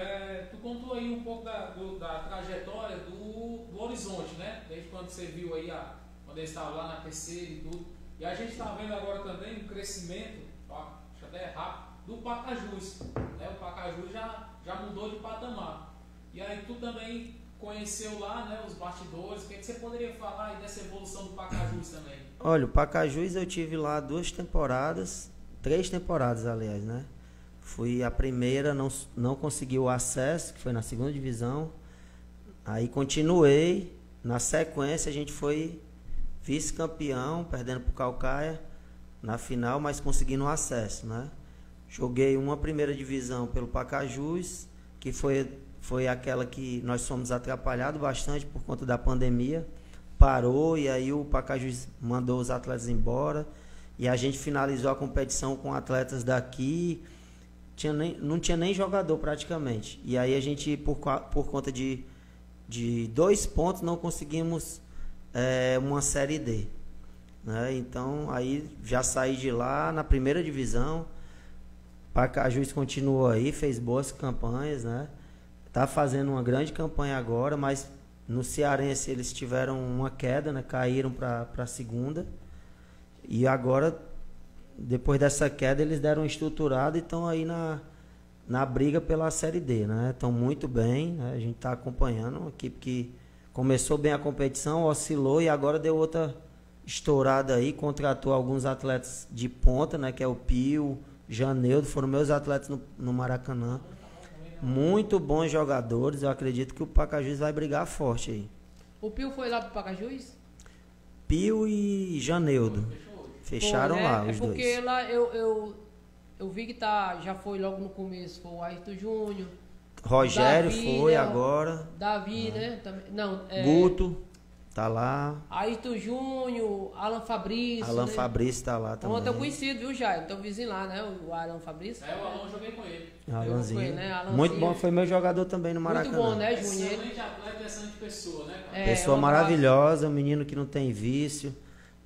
tu contou aí um pouco da trajetória do Horizonte, né? Desde quando você viu aí, quando ele estava lá na terceira e tudo. E a gente está vendo agora também um crescimento, acho até rápido, do Pacajus. Né? O Pacajus já mudou de patamar. E aí tu também conheceu lá, né, os bastidores. O que você poderia falar aí dessa evolução do Pacajus também? Olha, o Pacajus eu tive lá 3 temporadas, aliás, né? Fui a primeira, não consegui o acesso, que foi na segunda divisão. Aí continuei. Na sequência a gente foi vice-campeão, perdendo para o Caucaia na final, mas conseguindo o acesso, né? Joguei uma primeira divisão pelo Pacajus, que foi aquela que nós fomos atrapalhados bastante por conta da pandemia. Parou e aí o Pacajus mandou os atletas embora. E a gente finalizou a competição com atletas daqui. Não tinha nem jogador praticamente. E aí a gente, por conta de 2 pontos, não conseguimos uma Série D. Né? Então, aí já saí de lá na primeira divisão. Pacajus continuou aí, fez boas campanhas, né? Tá fazendo uma grande campanha agora, mas no Cearense eles tiveram uma queda, né? Caíram para a segunda. E agora, depois dessa queda, eles deram uma estruturada e estão aí na briga pela Série D, né? Estão muito bem, né? A gente está acompanhando uma equipe que começou bem a competição, oscilou e agora deu outra estourada aí, contratou alguns atletas de ponta, né? Que é o Pio, Janeudo, foram meus atletas no Maracanã. Muito bons jogadores, eu acredito que o Pacajus vai brigar forte aí. O Pio foi lá pro Pacajus? Pio e Janeudo. Fecharam lá, os dois. Porque lá eu vi que já foi logo no começo, foi o Ayrton Júnior. Rogério Davi, foi né, agora. Davi, né? Não, Guto, tá lá. Ayrton Júnior, Alan Fabrício. Alan né? Fabrício tá lá também. Ontem eu conhecido, viu, Jair? Então vizinho lá, né? O Alan Fabrício. O Alan eu joguei com ele. Alanzinho. Né? Alanzinho. Muito bom, foi meu jogador também no Maracanã. Muito bom, né, Júnior? Excelente atleta, excelente pessoa, né, cara? Pessoa maravilhosa, um menino que não tem vício,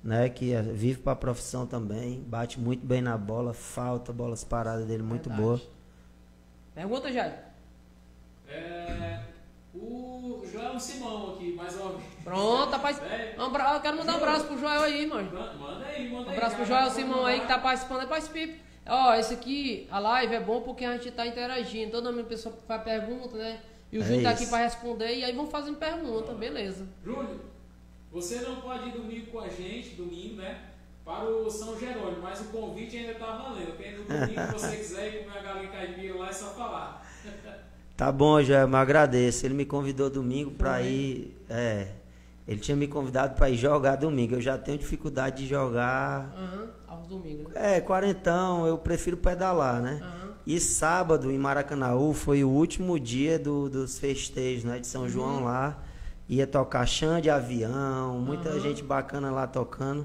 né? Que vive para a profissão também, bate muito bem na bola, falta, bolas paradas dele muito boa. Pergunta, Jair. O Joel Simão aqui, mais uma vez. Pronto, rapaz. Eu quero mandar um abraço pro Joel aí, mano. Manda aí. Um abraço pro Joel Simão aí que tá participando. Participe. Ó, esse aqui, a live é bom porque a gente tá interagindo. Toda minha pessoa faz pergunta, né? E o Júnior tá aqui pra responder. E aí vão fazendo pergunta, beleza. Júnior, você não pode ir domingo com a gente, né? Para o São Jerônimo, mas o convite ainda tá valendo. Porque no domingo, se você quiser ir comer a galinha caipira lá, é só falar. Tá bom, Joel, eu agradeço. Ele me convidou domingo para ir. Ele tinha me convidado para ir jogar domingo. Eu já tenho dificuldade de jogar. Aos domingos. Quarentão, eu prefiro pedalar, né? E sábado, em Maracanaú, foi o último dia dos festejos, né? De São João lá. Ia tocar chão de avião, muita gente bacana lá tocando.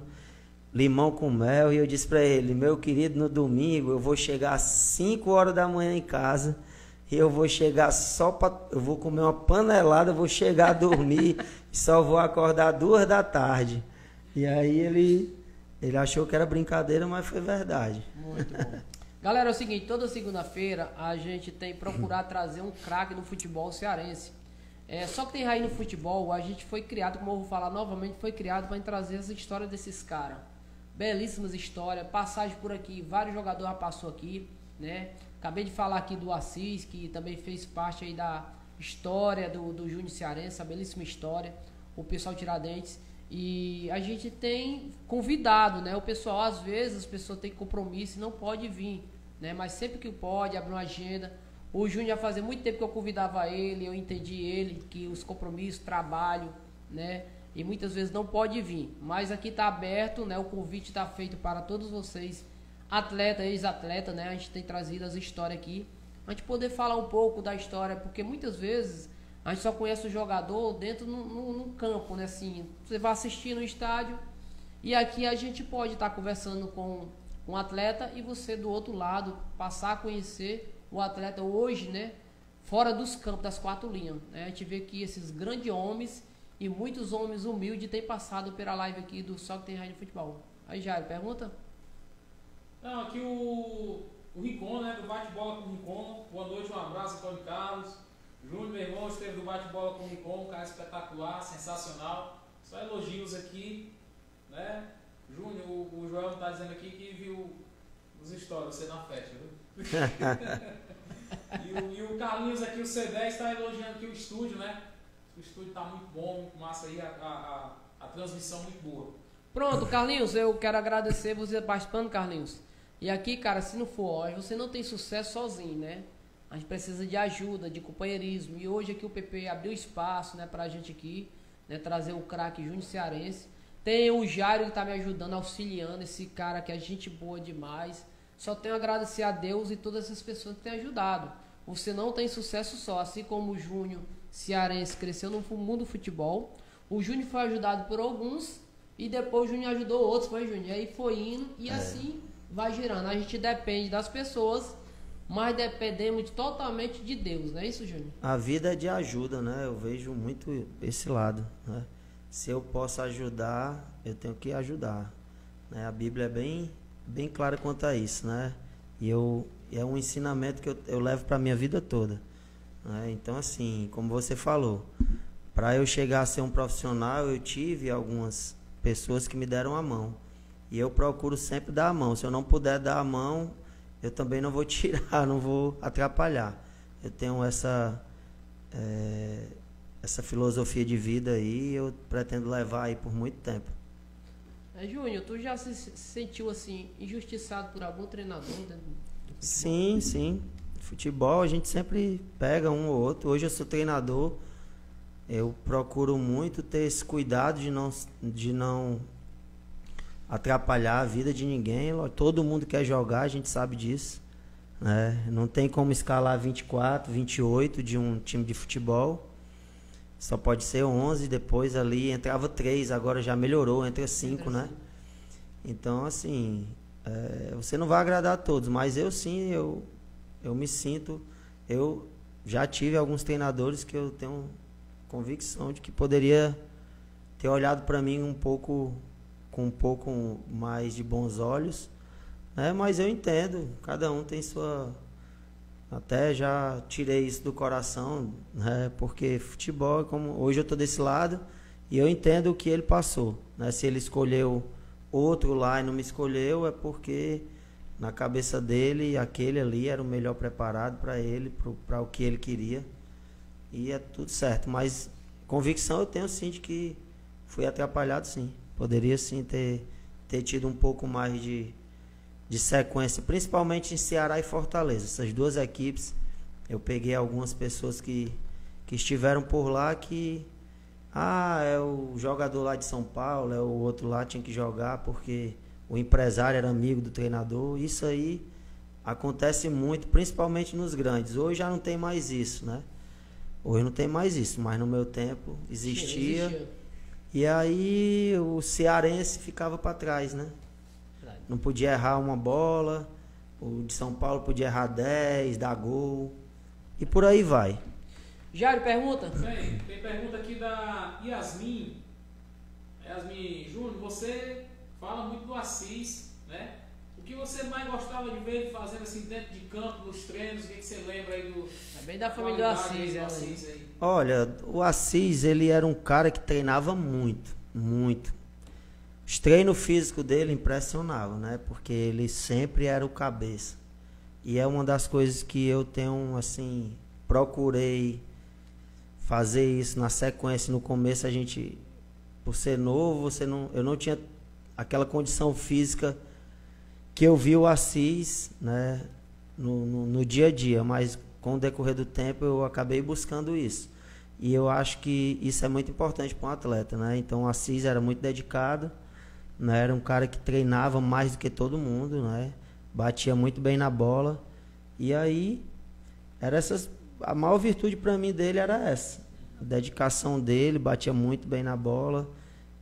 limão com mel, e eu disse para ele, meu querido, no domingo eu vou chegar às 5 horas da manhã em casa, e eu vou chegar eu vou comer uma panelada, vou chegar a dormir, e só vou acordar 2 da tarde. E aí ele achou que era brincadeira, mas foi verdade. Muito bom. Galera, é o seguinte, toda segunda-feira a gente tem procurado trazer um craque no futebol cearense. Só que tem raiz no futebol, a gente foi criado, como eu vou falar novamente, foi criado para trazer as histórias desses caras. Belíssimas histórias, passagem por aqui, vários jogadores já passou aqui, né? Acabei de falar aqui do Assis, que também fez parte aí da história do Júnior Cearense, a belíssima história, o pessoal Tiradentes. E a gente tem convidado, né? O pessoal, às vezes, as pessoas têm compromisso e não pode vir, né? Mas sempre que pode, abre uma agenda. O Júnior já fazia muito tempo que eu convidava ele, eu entendi ele, que os compromissos, trabalho, né? E muitas vezes não pode vir. Mas aqui está aberto, né? O convite está feito para todos vocês, atleta, ex-atleta, né? A gente tem trazido as histórias aqui, a gente poder falar um pouco da história, porque muitas vezes a gente só conhece o jogador dentro no campo, né? Assim, você vai assistir no estádio e aqui a gente pode estar conversando com um atleta e você do outro lado passar a conhecer o atleta hoje, né? Fora dos campos, das 4 linhas, né? A gente vê que esses grandes homens e muitos homens humildes têm passado pela live aqui do Só Que Tem Raio de Futebol. Aí, Jairo, pergunta? Não, aqui o Rincon, né? Do bate-bola com o Rincon. Boa noite, um abraço, Antônio Carlos. Júnior, meu irmão, esteve do bate-bola com o Rincon, um cara espetacular, sensacional. Só elogios aqui, né? Júnior, o Joel está dizendo aqui que viu os stories, você na festa, viu? e o Carlinhos aqui, o C10, está elogiando aqui o estúdio, né? O estúdio está muito bom, muito massa aí, a transmissão muito boa. Pronto, Carlinhos, eu quero agradecer você participando, Carlinhos. E aqui, cara, se não for hoje, você não tem sucesso sozinho, né? A gente precisa de ajuda, de companheirismo. E hoje aqui o PP abriu espaço, né, pra gente aqui, né, trazer o craque Júnior Cearense. Tem o Jairo que tá me ajudando, auxiliando, esse cara que é gente boa demais. Só tenho a agradecer a Deus e todas essas pessoas que têm ajudado. Você não tem sucesso só, assim como o Júnior Cearense cresceu no mundo do futebol. O Júnior foi ajudado por alguns e depois o Júnior ajudou outros, foi Júnior. E aí foi indo e assim vai girando. A gente depende das pessoas, mas dependemos totalmente de Deus, não é isso, Júnior? A vida é de ajuda, né? Eu vejo muito esse lado, né? Se eu posso ajudar, eu tenho que ajudar, né? A Bíblia é bem clara quanto a isso, né? E é um ensinamento que eu levo para a minha vida toda, né? Então, assim, como você falou, para eu chegar a ser um profissional, eu tive algumas pessoas que me deram a mão. E eu procuro sempre dar a mão. Se eu não puder dar a mão, eu também não vou tirar, não vou atrapalhar. Eu tenho essa filosofia de vida aí e eu pretendo levar aí por muito tempo. Júnior, tu já se sentiu assim, injustiçado por algum treinador dentro do futebol? Sim. Futebol a gente sempre pega um ou outro. Hoje eu sou treinador, eu procuro muito ter esse cuidado de não atrapalhar a vida de ninguém. Todo mundo quer jogar, a gente sabe disso, né? Não tem como escalar 24, 28 de um time de futebol. Só pode ser 11, depois ali entrava 3, agora já melhorou, entra 5, né? Então, assim, você não vai agradar a todos, mas eu sim, eu me sinto... Eu já tive alguns treinadores que eu tenho convicção de que poderia ter olhado para mim com um pouco mais de bons olhos, né? Mas eu entendo, cada um tem sua... Até já tirei isso do coração, né? Porque futebol, como hoje eu estou desse lado e eu entendo o que ele passou, né? Se ele escolheu outro lá e não me escolheu, é porque na cabeça dele aquele ali era o melhor preparado para ele, para o que ele queria, e é tudo certo. Mas convicção eu tenho sim de que fui atrapalhado, sim. Poderia sim ter tido um pouco mais de sequência, principalmente em Ceará e Fortaleza. Essas duas equipes, eu peguei algumas pessoas que estiveram por lá que... é o jogador lá de São Paulo, é o outro lá, tinha que jogar porque o empresário era amigo do treinador. Isso aí acontece muito, principalmente nos grandes. Hoje já não tem mais isso, né? Hoje não tem mais isso, mas no meu tempo existia. E aí o cearense ficava para trás, né? Não podia errar uma bola, o de São Paulo podia errar 10, dar gol, e por aí vai. Jairo, pergunta? Tem pergunta aqui da Yasmin. Yasmin Júnior, você fala muito do Assis, né? O que você mais gostava de ver ele fazendo assim dentro de campo, nos treinos? O que você lembra aí do... É bem da família do Assis, aí. Olha, o Assis, ele era um cara que treinava muito, muito. Os treinos físicos dele impressionavam, né? Porque ele sempre era o cabeça. E é uma das coisas que eu tenho, assim, procurei fazer isso na sequência. No começo a gente, por ser novo, eu não tinha aquela condição física que eu vi o Assis, né, no dia a dia, mas com o decorrer do tempo eu acabei buscando isso. E eu acho que isso é muito importante para um atleta, né? Então o Assis era muito dedicado, né? Era um cara que treinava mais do que todo mundo, né? Batia muito bem na bola. E aí a maior virtude para mim dele era essa. A dedicação dele, batia muito bem na bola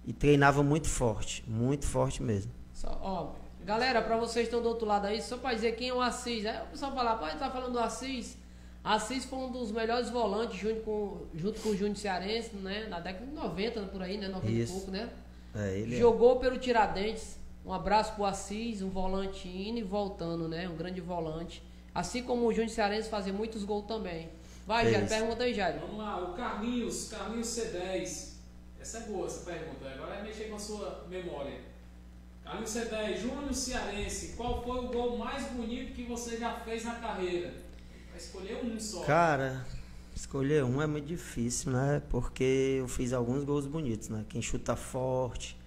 e treinava muito forte mesmo. Galera, para vocês que estão do outro lado aí, só para dizer quem é o Assis, né? O pessoal fala, pode estar falando do Assis. Assis foi um dos melhores volantes junto com o Júnior Cearense, né? Na década de 90, por aí, né? 90 e pouco, né? Jogou pelo Tiradentes. Um abraço pro Assis, um volante indo e voltando, né? Um grande volante. Assim como o Júnior Cearense fazia muitos gols também. Vai, Jair, pergunta aí, Jair. Vamos lá, o Carlinhos C10. Essa é boa, essa pergunta. Agora é mexer com a sua memória. Carlinhos C10, Júnior Cearense, qual foi o gol mais bonito que você já fez na carreira? Vai escolher um só. Cara, escolher um é muito difícil, né? Porque eu fiz alguns gols bonitos, né? Quem chuta forte,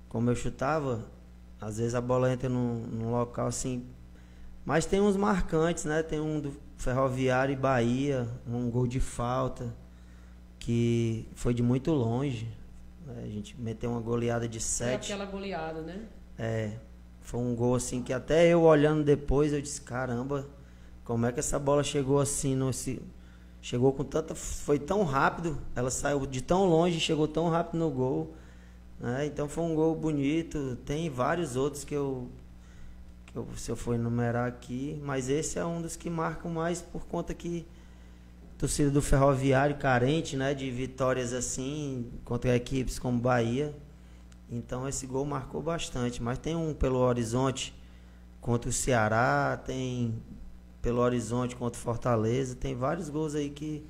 como eu chutava, às vezes a bola entra num local assim. Mas tem uns marcantes, né? Tem um do Ferroviário e Bahia, um gol de falta, que foi de muito longe. A gente meteu uma goleada de 7. Foi aquela goleada, né? Foi um gol assim que até eu olhando depois, eu disse, caramba, como é que essa bola chegou assim, chegou com tanta... Foi tão rápido, ela saiu de tão longe e chegou tão rápido no gol. Né? Então foi um gol bonito. Tem vários outros que se eu for enumerar aqui, mas esse é um dos que marcam mais por conta que torcida do Ferroviário carente, né, de vitórias assim contra equipes como Bahia. Então esse gol marcou bastante. Mas tem um pelo Horizonte contra o Ceará, tem pelo Horizonte contra o Fortaleza, tem vários gols aí que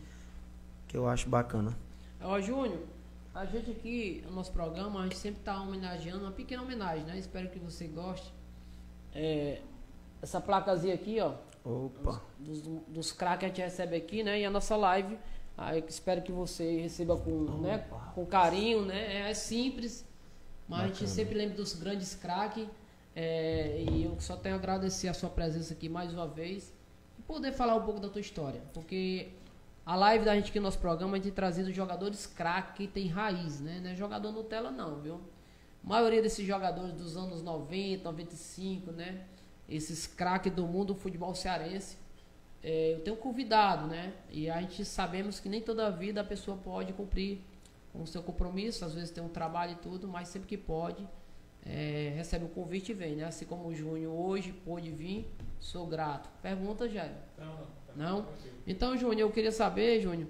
eu acho bacana. Júnior, a gente aqui no nosso programa, a gente sempre está homenageando, uma pequena homenagem, né? Espero que você goste. Essa placazinha aqui, ó. Opa. Dos craques que a gente recebe aqui, né? E a nossa live. Aí espero que você receba com carinho, né? É simples, mas bacana. A gente sempre lembra dos grandes craques. E eu só tenho a agradecer a sua presença aqui mais uma vez. E poder falar um pouco da tua história. Porque a live da gente aqui no nosso programa, a gente tem trazido jogadores craques que tem raiz, né? Não é jogador Nutella não, viu? A maioria desses jogadores dos anos 90, 95, né? Esses craques do mundo do futebol cearense, eu tenho convidado, né? E a gente sabemos que nem toda a vida a pessoa pode cumprir com o seu compromisso, às vezes tem um trabalho e tudo, mas sempre que pode, recebe o convite e vem, né? Assim como o Júnior hoje pôde vir, sou grato. Pergunta, Jair? Não? Então, Júnior, eu queria saber, Júnior,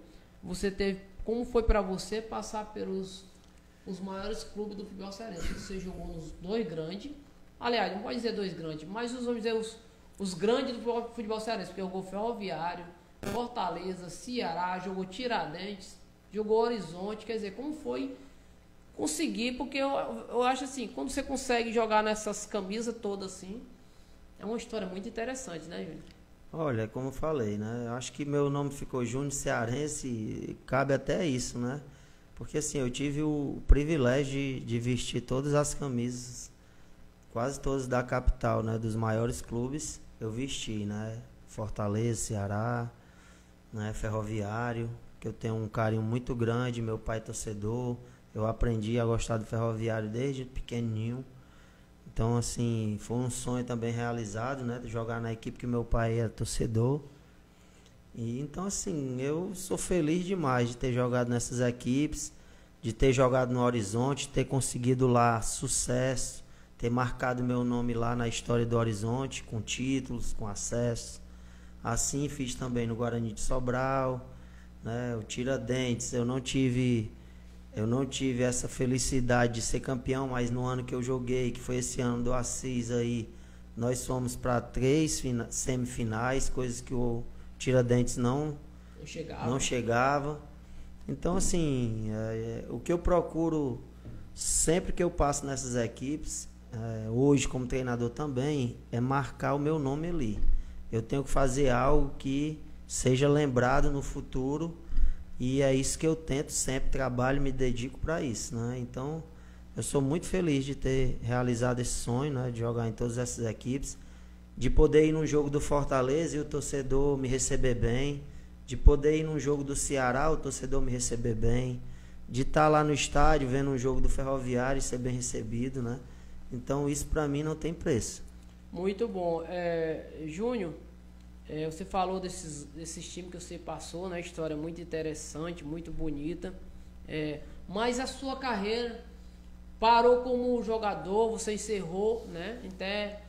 como foi para você passar pelos os maiores clubes do futebol cearense? Você jogou nos dois grandes. Aliás, não pode dizer dois grandes, mas vamos dizer os grandes do futebol cearense, porque jogou Ferroviário, Fortaleza, Ceará, jogou Tiradentes, jogou Horizonte. Quer dizer, como foi conseguir? Porque eu acho assim, quando você consegue jogar nessas camisas todas assim, é uma história muito interessante, né, Júnior? Olha, como eu falei, né? Eu acho que meu nome ficou Júnior Cearense e cabe até isso, né? Porque assim, eu tive o privilégio de vestir todas as camisas, quase todas da capital, né? Dos maiores clubes eu vesti, né? Fortaleza, Ceará, né? Ferroviário, que eu tenho um carinho muito grande, meu pai é torcedor, eu aprendi a gostar do Ferroviário desde pequenininho. Então, assim, foi um sonho também realizado, né? De jogar na equipe que meu pai era torcedor. E, então, assim, eu sou feliz demais de ter jogado nessas equipes, de ter jogado no Horizonte, ter conseguido lá sucesso, ter marcado meu nome lá na história do Horizonte, com títulos, com acesso. Assim fiz também no Guarani de Sobral, né? O Tiradentes, eu não tive essa felicidade de ser campeão, mas no ano que eu joguei, que foi esse ano do Assis aí, nós fomos para 3 semifinais, coisas que o Tiradentes não chegava. Então, assim, o que eu procuro sempre que eu passo nessas equipes, hoje como treinador também, é marcar o meu nome ali. Eu tenho que fazer algo que seja lembrado no futuro, e é isso que eu tento sempre, trabalho, me dedico para isso, né? Então, eu sou muito feliz de ter realizado esse sonho, né, de jogar em todas essas equipes, de poder ir num jogo do Fortaleza e o torcedor me receber bem, de poder ir num jogo do Ceará, o torcedor me receber bem, de estar lá no estádio vendo um jogo do Ferroviário e ser bem recebido, né? Então, isso para mim não tem preço. Muito bom. Júnior, você falou desses times que você passou, né? História muito interessante, muito bonita. Mas a sua carreira parou como jogador, você encerrou, né? Até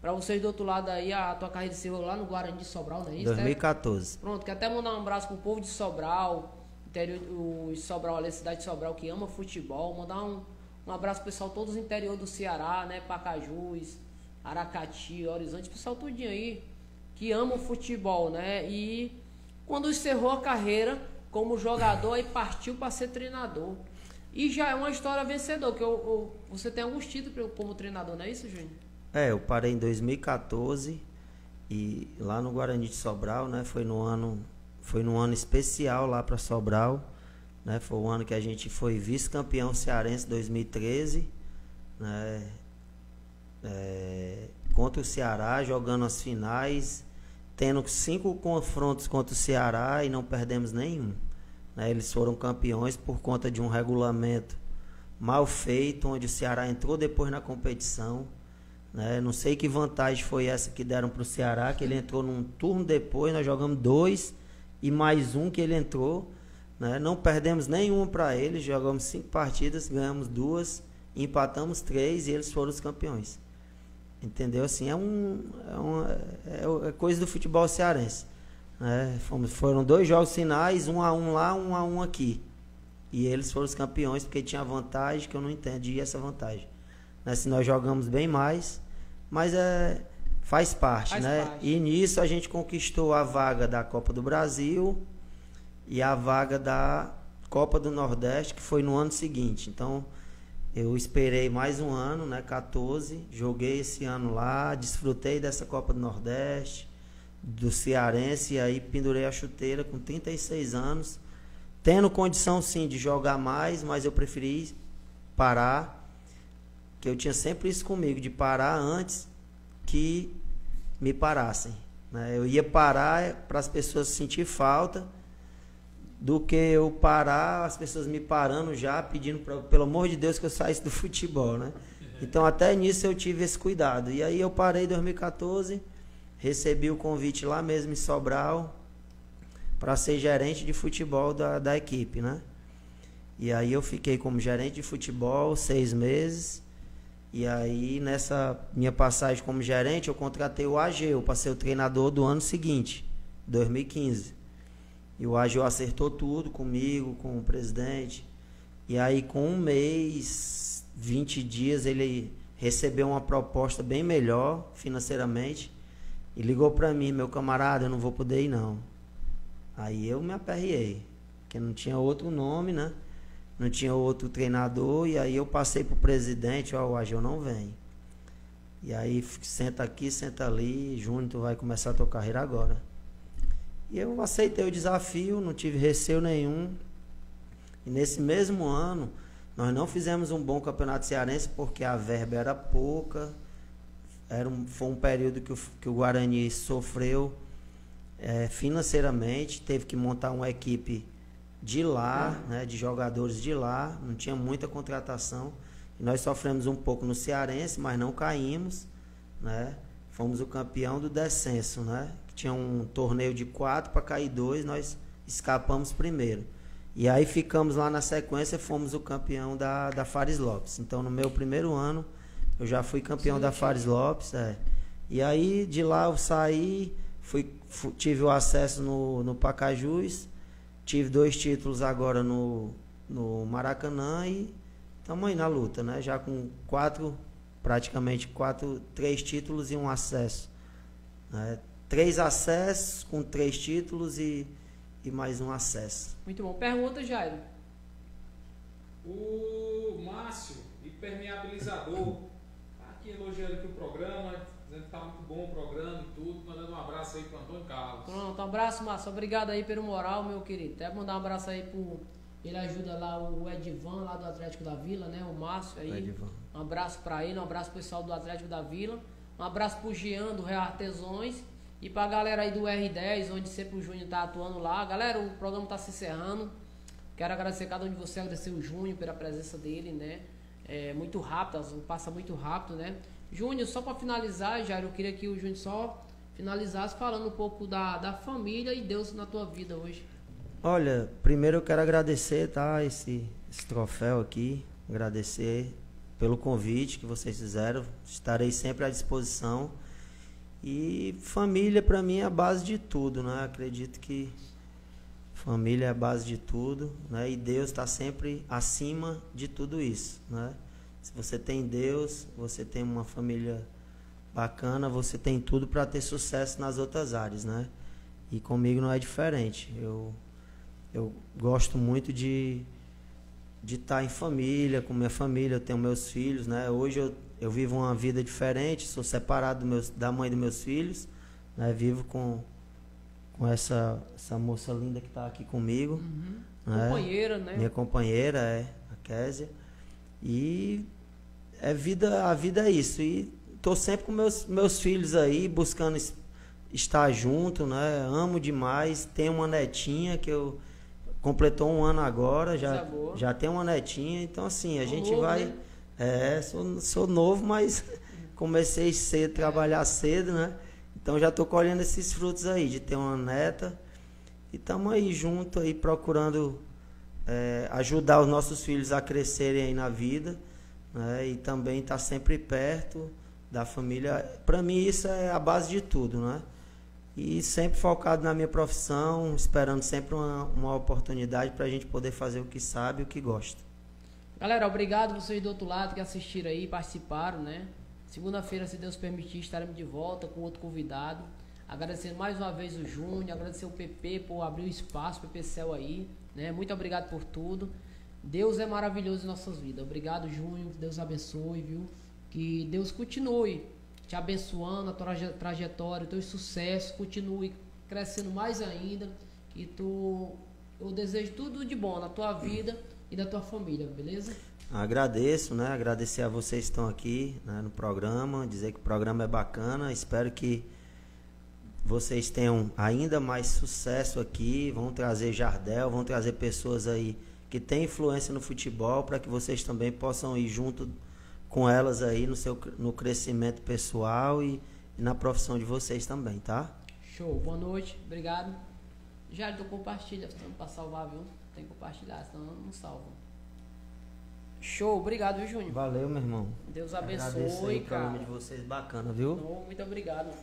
para vocês do outro lado aí, a tua carreira encerrou lá no Guarani de Sobral, não é isso? 2014. Pronto, quero até mandar um abraço pro povo de Sobral, interior de Sobral, ali, cidade de Sobral, que ama futebol. Mandar um abraço pro pessoal todos do interior do Ceará, né? Pacajus, Aracati, Horizonte, pessoal tudinho aí que ama o futebol, né? E quando encerrou a carreira como jogador, aí partiu para ser treinador. E já é uma história vencedora, que você tem alguns títulos como treinador, não é isso, Júnior? Eu parei em 2014 e lá no Guarani de Sobral, né? Foi no ano especial lá para Sobral, né? Foi o ano que a gente foi vice-campeão cearense 2013, né? Contra o Ceará, jogando as finais, tendo 5 confrontos contra o Ceará e não perdemos nenhum, né? Eles foram campeões por conta de um regulamento mal feito, onde o Ceará entrou depois na competição, né? Não sei que vantagem foi essa que deram para o Ceará, que ele entrou num turno depois, nós jogamos 2 e mais um que ele entrou, né? Não perdemos nenhum para eles, jogamos 5 partidas, ganhamos 2, empatamos 3 e eles foram os campeões. Entendeu? Assim, é coisa do futebol cearense, né? Foram 2 jogos finais, 1-1 lá, 1-1 aqui. E eles foram os campeões porque tinha vantagem, que eu não entendi essa vantagem, né? Se nós jogamos bem mais, mas faz parte, né? E nisso a gente conquistou a vaga da Copa do Brasil e a vaga da Copa do Nordeste, que foi no ano seguinte. Então, eu esperei mais um ano, né, 14, joguei esse ano lá, desfrutei dessa Copa do Nordeste, do Cearense, e aí pendurei a chuteira com 36 anos, tendo condição sim de jogar mais, mas eu preferi parar, que eu tinha sempre isso comigo, de parar antes que me parassem, né? Eu ia parar para as pessoas sentir falta, do que eu parar, as pessoas me parando já, pedindo, pelo amor de Deus, que eu saísse do futebol, né? Então, até nisso eu tive esse cuidado. E aí eu parei em 2014, recebi o convite lá mesmo em Sobral, para ser gerente de futebol da equipe, né? E aí eu fiquei como gerente de futebol 6 meses, e aí nessa minha passagem como gerente, eu contratei o AGEU para ser o treinador do ano seguinte, 2015. E o AGU acertou tudo comigo, com o presidente. E aí, com 1 mês, 20 dias, ele recebeu uma proposta bem melhor financeiramente. E ligou para mim: meu camarada, eu não vou poder ir não. Aí eu me aperriei, porque não tinha outro nome, né? Não tinha outro treinador. E aí eu passei pro presidente: ó, o AGU não vem. E aí, senta aqui, senta ali, Júnior, tu vai começar a tua carreira agora. E eu aceitei o desafio, não tive receio nenhum. E nesse mesmo ano, nós não fizemos um bom campeonato cearense porque a verba era pouca. Foi um período que o Guarani sofreu financeiramente, teve que montar uma equipe de lá, né, de jogadores de lá, não tinha muita contratação. E nós sofremos um pouco no cearense, mas não caímos, né? Fomos o campeão do descenso, né? Tinha um torneio de 4 para cair 2, nós escapamos primeiro. E aí ficamos lá na sequência, fomos o campeão da Fares Lopes. Então no meu primeiro ano eu já fui campeão da Fares Lopes. E aí de lá eu saí, tive o acesso no Pacajus, tive 2 títulos agora no Maracanã e estamos aí na luta, né? Já com 3 títulos e um acesso. 3 acessos com 3 títulos e mais um acesso. Muito bom. Pergunta, Jairo. O Márcio, impermeabilizador, tá aqui elogiando aqui o programa, dizendo que tá muito bom o programa e tudo, mandando um abraço aí pro Antônio Carlos. Pronto, um abraço, Márcio. Obrigado aí pelo moral, meu querido. Até mandar um abraço aí pro... Ele ajuda lá o Edivan, lá do Atlético da Vila, né? O Márcio aí. Um abraço pra ele, um abraço pro pessoal do Atlético da Vila. Um abraço pro Jean, do Real Artesões. E pra galera aí do R10, onde sempre o Júnior tá atuando lá. Galera, o programa tá se encerrando. Quero agradecer a cada um de vocês, agradecer o Júnior pela presença dele, né? É muito rápido, passa muito rápido, né? Júnior, só pra finalizar, Jairo, eu queria que o Júnior só finalizasse falando um pouco da família e Deus na tua vida hoje. Olha, primeiro eu quero agradecer, tá? Esse troféu aqui. Agradecer pelo convite que vocês fizeram. Estarei sempre à disposição. E família para mim é a base de tudo, né? Acredito que família é a base de tudo, né? E Deus está sempre acima de tudo isso, né? Se você tem Deus, você tem uma família bacana, você tem tudo para ter sucesso nas outras áreas, né? E comigo não é diferente. Eu gosto muito de estar em família, com minha família, eu tenho meus filhos, né? Hoje eu vivo uma vida diferente, sou separado da mãe dos meus filhos, né? Vivo com essa moça linda que está aqui comigo. Né? Companheira, né? Minha companheira, a Késia. E a vida é isso. E estou sempre com meus filhos aí, buscando estar junto, né? Amo demais. Tenho uma netinha que completou 1 ano agora, já tem uma netinha. Então, assim, a gente vai... Né? Sou novo, mas comecei cedo, trabalhar cedo, né? Então já estou colhendo esses frutos aí, de ter uma neta. E estamos aí junto, aí, procurando ajudar os nossos filhos a crescerem aí na vida, né? E também estar sempre perto da família. Para mim isso é a base de tudo, né? E sempre focado na minha profissão, esperando sempre uma oportunidade para a gente poder fazer o que sabe e o que gosta. Galera, obrigado vocês do outro lado que assistiram aí, participaram, né? Segunda-feira, se Deus permitir, estaremos de volta com outro convidado. Agradecendo mais uma vez o Júnior, agradecer o PP por abrir o espaço, o PP Céu aí, né? Muito obrigado por tudo. Deus é maravilhoso em nossas vidas. Obrigado, Júnior, que Deus abençoe, viu? Que Deus continue te abençoando, a tua trajetória, o teu sucesso, continue crescendo mais ainda. E eu desejo tudo de bom na tua vida e da tua família, beleza? Agradeço, né? Agradecer a vocês que estão aqui, né, no programa, dizer que o programa é bacana. Espero que vocês tenham ainda mais sucesso aqui, vão trazer Jardel, vão trazer pessoas aí que têm influência no futebol, para que vocês também possam ir junto com elas aí no crescimento pessoal e na profissão de vocês também, tá? Show, boa noite, obrigado. Já tu compartilha, para salvar, viu? Tem que compartilhar, senão não salva. Show, obrigado, viu, Júnior? Valeu, meu irmão. Deus abençoe, cara. O programa de vocês bacana, viu? Muito obrigado.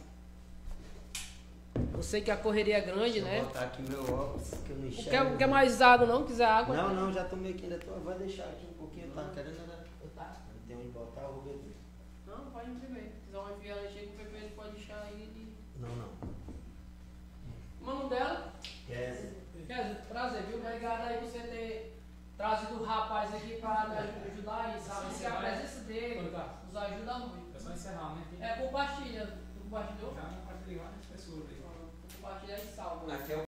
Eu sei que a correria é grande, né? Vou botar aqui meu óculos, que eu não enxergo. Quer mais água, não? Quiser água? Não, já tomei aqui, ainda tô. Vai deixar aqui um pouquinho, tá querendo, né? Tá. Não tem onde botar, eu vou beber. Não, pode imprimir. Se quiser uma refrigerante com o PP, ele pode deixar aí. Não. O nome dela? Kézia. Kézia, prazer, viu? Obrigado aí por você ter trazido o rapaz aqui para me ajudar aí, sabe? Porque a presença dele nos ajuda muito. É só encerrar, né? Compartilha.